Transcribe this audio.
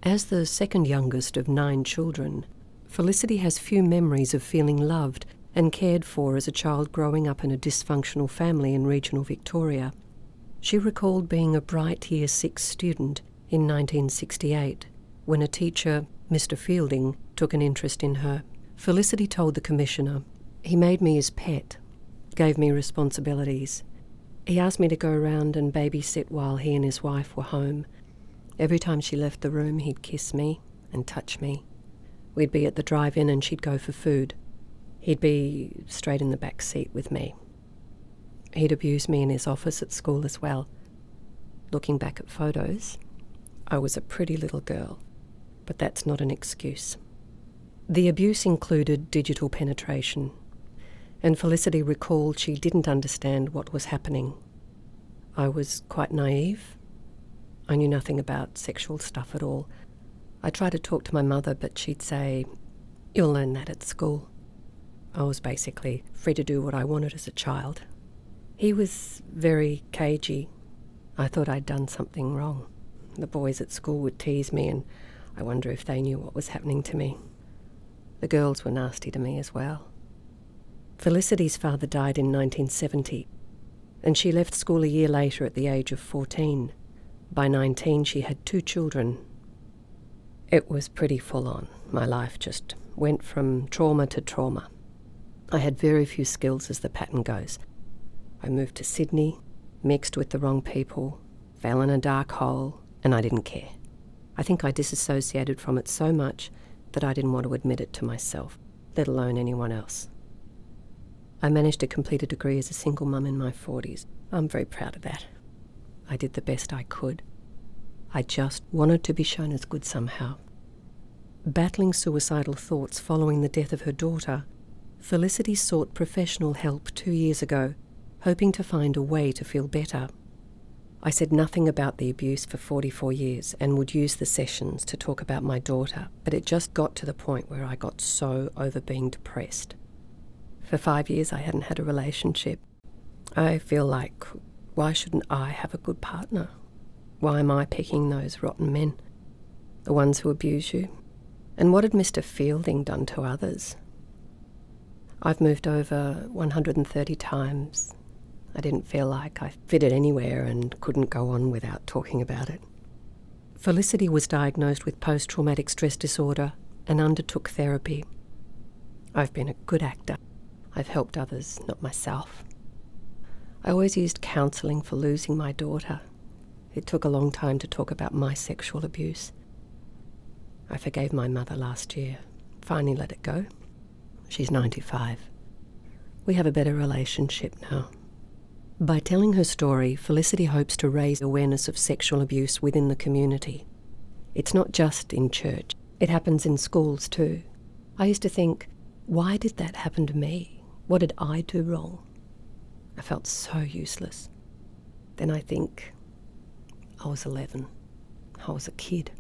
As the second youngest of 9 children, Felicity has few memories of feeling loved and cared for as a child growing up in a dysfunctional family in regional Victoria. She recalled being a bright Year 6 student in 1968 when a teacher, Mr. Fielding, took an interest in her. Felicity told the Commissioner, "He made me his pet, gave me responsibilities. He asked me to go around and babysit while he and his wife were home. Every time she left the room, he'd kiss me and touch me. We'd be at the drive-in and she'd go for food. He'd be straight in the back seat with me. He'd abuse me in his office at school as well. Looking back at photos, I was a pretty little girl, but that's not an excuse." The abuse included digital penetration, and Felicity recalled she didn't understand what was happening. "I was quite naive. I knew nothing about sexual stuff at all. I tried to talk to my mother, but she'd say, 'You'll learn that at school.' I was basically free to do what I wanted as a child. He was very cagey. I thought I'd done something wrong. The boys at school would tease me, and I wonder if they knew what was happening to me. The girls were nasty to me as well." Felicity's father died in 1970, and she left school a year later at the age of 14. By 19, she had 2 children. It was pretty full on. My life just went from trauma to trauma. I had very few skills as the pattern goes. I moved to Sydney, mixed with the wrong people, fell in a dark hole, and I didn't care. I think I disassociated from it so much that I didn't want to admit it to myself, let alone anyone else. I managed to complete a degree as a single mum in my 40s. I'm very proud of that. I did the best I could. I just wanted to be shown as good somehow. Battling suicidal thoughts following the death of her daughter, Felicity sought professional help 2 years ago, hoping to find a way to feel better. I said nothing about the abuse for 44 years and would use the sessions to talk about my daughter, but it just got to the point where I got so over being depressed. For 5 years I hadn't had a relationship. I feel like, why shouldn't I have a good partner? Why am I picking those rotten men? The ones who abuse you? And what had Mr. Fielding done to others? I've moved over 130 times. I didn't feel like I fitted anywhere and couldn't go on without talking about it. Felicity was diagnosed with post-traumatic stress disorder and undertook therapy. I've been a good actor. I've helped others, not myself. I always used counselling for losing my daughter. It took a long time to talk about my sexual abuse. I forgave my mother last year, finally let it go. She's 95. We have a better relationship now. By telling her story, Felicity hopes to raise awareness of sexual abuse within the community. It's not just in church. It happens in schools too. I used to think, why did that happen to me? What did I do wrong? I felt so useless. Then I think, I was 11. I was a kid.